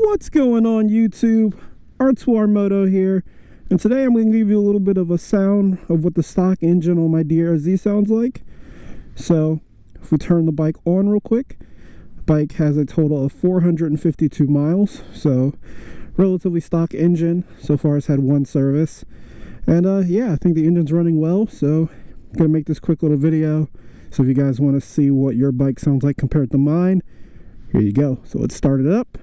What's going on YouTube? R2R Moto here, and today I'm going to give you a little bit of a sound of what the stock engine on my DRZ sounds like. So if we turn the bike on real quick, the bike has a total of 452 miles, so relatively stock engine. So far it's had one service, and yeah, I think the engine's running well, so I'm going to make this quick little video. So if you guys want to see what your bike sounds like compared to mine, here you go. So let's start it up.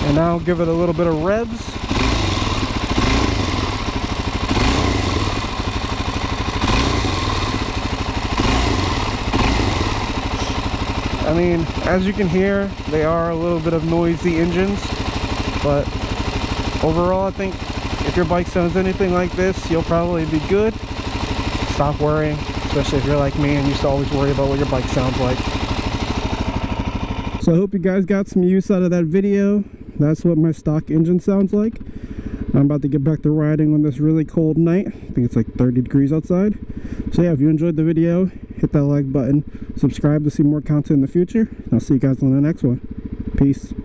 And now give it a little bit of revs. I mean, as you can hear, they are a little bit of noisy engines, but overall I think if your bike sounds anything like this, you'll probably be good. Stop worrying, especially if you're like me and used to always worry about what your bike sounds like. So I hope you guys got some use out of that video. That's what my stock engine sounds like. I'm about to get back to riding on this really cold night. I think it's like 30 degrees outside. So yeah, if you enjoyed the video, hit that like button, subscribe to see more content in the future, and I'll see you guys on the next one. Peace.